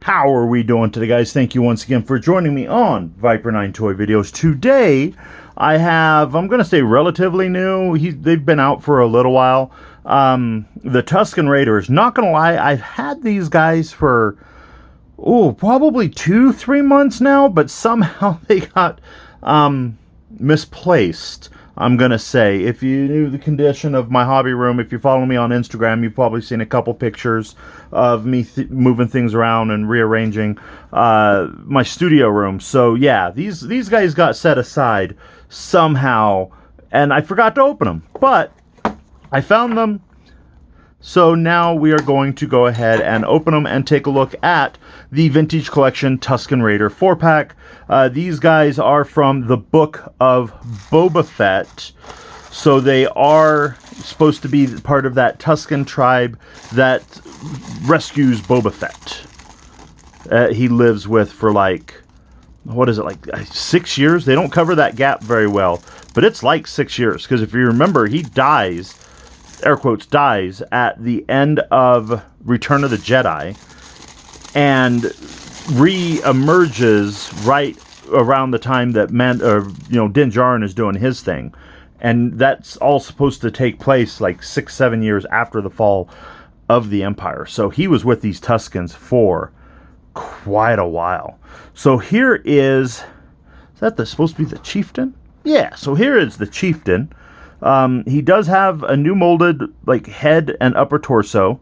How are we doing today, guys? Thank you once again for joining me on Viper 9 Toy Videos. Today, I'm going to say relatively new. They've been out for a little while. The Tusken Raiders. Not going to lie, I've had these guys for, probably 2-3 months now, but somehow they got misplaced. I'm going to say, if you knew the condition of my hobby room, if you follow me on Instagram, you've probably seen a couple pictures of me moving things around and rearranging my studio room. So yeah, these guys got set aside somehow, and I forgot to open them, but I found them. So now we are going to go ahead and open them and take a look at the Vintage Collection Tusken Raider 4-pack. These guys are from the Book of Boba Fett. So they are supposed to be part of that Tusken tribe that rescues Boba Fett. He lives with for like, 6 years? They don't cover that gap very well, but it's like 6 years. Because if you remember, he dies, air quotes, dies at the end of Return of the Jedi and re-emerges right around the time that Din Djarin is doing his thing. And that's all supposed to take place like 6-7 years after the fall of the Empire. So he was with these Tuskens for quite a while. So here is that supposed to be the Chieftain? Yeah, so here is the Chieftain. He does have a new molded head and upper torso.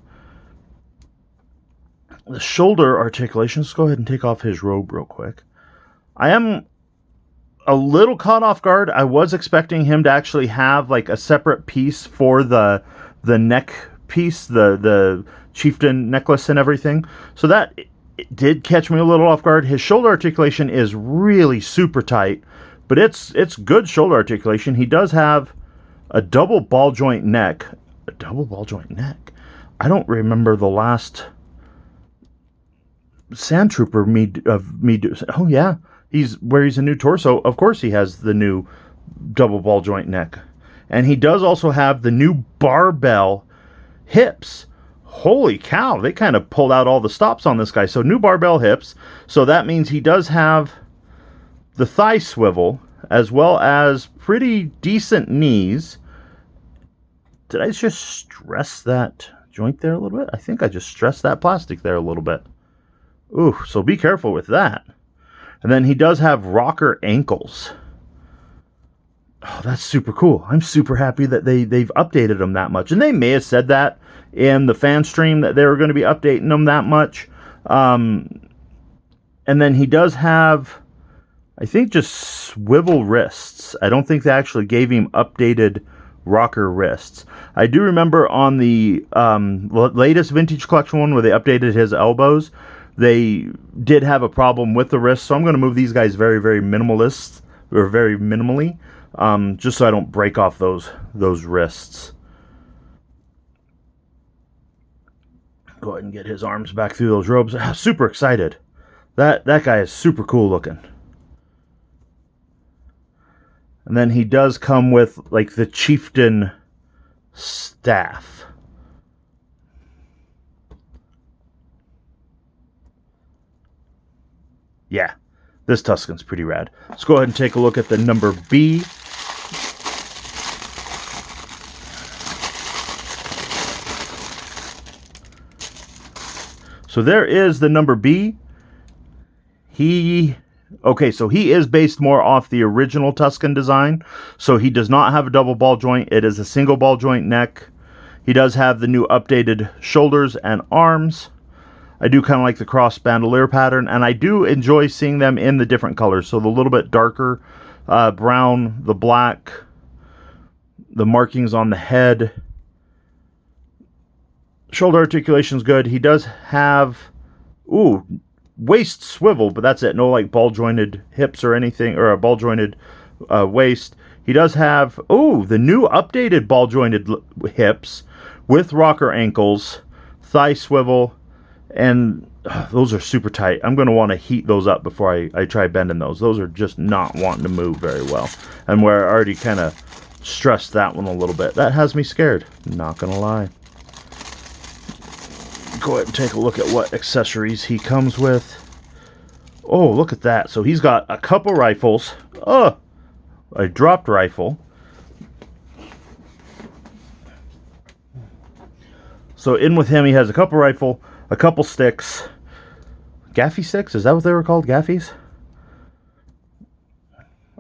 The shoulder articulation. Let's go ahead and take off his robe real quick. I am a little caught off guard. I was expecting him to actually have a separate piece for the neck piece, the Chieftain necklace and everything. So that it did catch me a little off guard. His shoulder articulation is really super tight, but it's good shoulder articulation. He does have a double ball joint neck. A double ball joint neck? I don't remember the last Sand Trooper oh yeah, he's a new torso. Of course he has the new double ball joint neck. And he does also have the new barbell hips. Holy cow, they kind of pulled out all the stops on this guy. So new barbell hips. So that means he does have the thigh swivel, as well as pretty decent knees. Did I just stress that joint there a little bit? I think I just stressed that plastic there a little bit. Ooh, so be careful with that. And then he does have rocker ankles. Oh, that's super cool. I'm super happy that they've updated them that much. And they may have said that in the fan stream, that they were going to be updating them that much. And then he does have, I think, just swivel wrists. I don't think they actually gave him updated rocker wrists. I do remember on the latest Vintage Collection one where they updated his elbows, they did have a problem with the wrists. So I'm going to move these guys very, very minimalist, or very minimally, just so I don't break off those wrists. Go ahead and get his arms back through those robes. Super excited. That guy is super cool looking. And then he does come with the Chieftain staff. Yeah, this Tusken's pretty rad. Let's go ahead and take a look at the number B. So there is the number B. So he is based more off the original Tusken design. So he does not have a double ball joint. It is a single ball joint neck. He does have the new updated shoulders and arms. I do kind of like the cross bandolier pattern, and I do enjoy seeing them in the different colors. So the little bit darker brown, the black, the markings on the head. Shoulder articulation is good. He does have, waist swivel, but that's it. No ball jointed hips or anything, or a ball jointed waist. He does have, the new updated ball jointed hips with rocker ankles, thigh swivel, and those are super tight. I'm going to want to heat those up before I try bending those. Those are just not wanting to move very well. And where I already kind of stressed that one a little bit. That has me scared. Not going to lie. go ahead and take a look at what accessories he comes with. Oh, look at that. So he's got a couple rifles. A dropped rifle. So in with him, he has a couple rifle, a couple sticks. Gaffy sticks? Is that what they were called? Gaffies?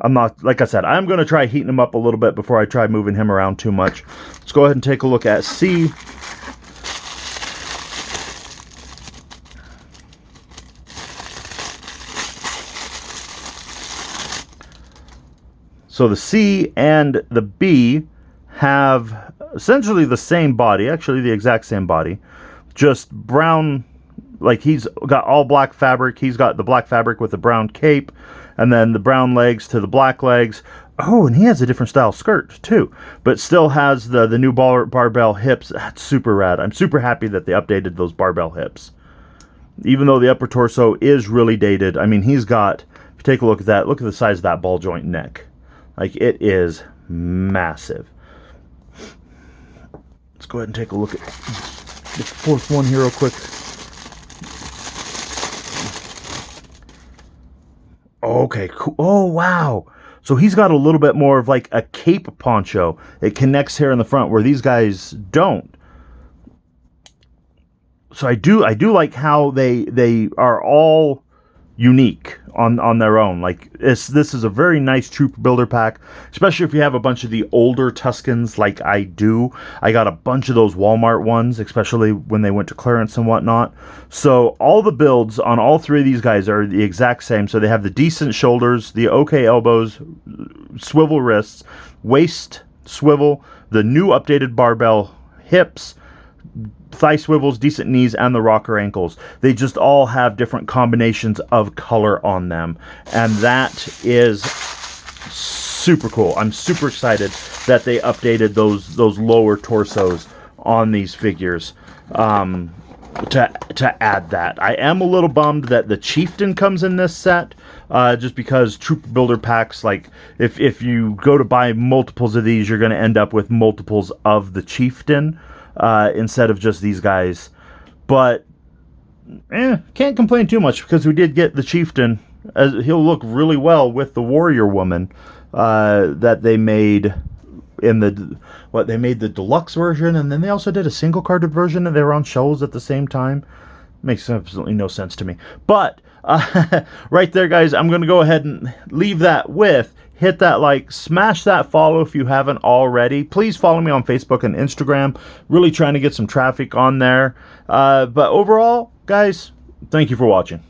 I'm not, like I said, I'm going to try heating him up a little bit before I try moving him around too much. Let's go ahead and take a look at C. So the C and the B have essentially the same body, actually the exact same body, just brown, like he's got all black fabric. He's got the black fabric with the brown cape, and then the brown legs to the black legs. Oh, and he has a different style skirt too, but still has the new barbell hips. That's super rad. I'm super happy that they updated those barbell hips. Even though the upper torso is really dated, I mean, he's got, if you take a look at that, look at the size of that ball joint neck. Like, it is massive. Let's go ahead and take a look at the fourth one here real quick. Okay, cool. Oh, wow. So he's got a little bit more of like a cape poncho. It connects here in the front where these guys don't. So I do like how they are all unique on their own. Like this is a very nice troop builder pack, especially if you have a bunch of the older Tuskens like I do. I got a bunch of those Walmart ones, especially when they went to clearance and whatnot. So all the builds on all three of these guys are the exact same. So they have the decent shoulders, the okay elbows, swivel wrists, waist swivel, the new updated barbell hips, thigh swivels, decent knees, and the rocker ankles. They just all have different combinations of color on them, and that is super cool. I'm super excited that they updated those lower torsos on these figures to add that. I am a little bummed that the Chieftain comes in this set, just because troop builder packs, like if you go to buy multiples of these, you're going to end up with multiples of the Chieftain instead of just these guys. But can't complain too much, because we did get the Chieftain. He'll look really well with the Warrior Woman that they made in they made the deluxe version, and then they also did a single carded version, and they were on shelves at the same time. Makes absolutely no sense to me. But right there, guys, I'm going to go ahead and leave that with, hit that like, smash that follow if you haven't already. Please follow me on Facebook and Instagram. Really trying to get some traffic on there. But overall, guys, thank you for watching.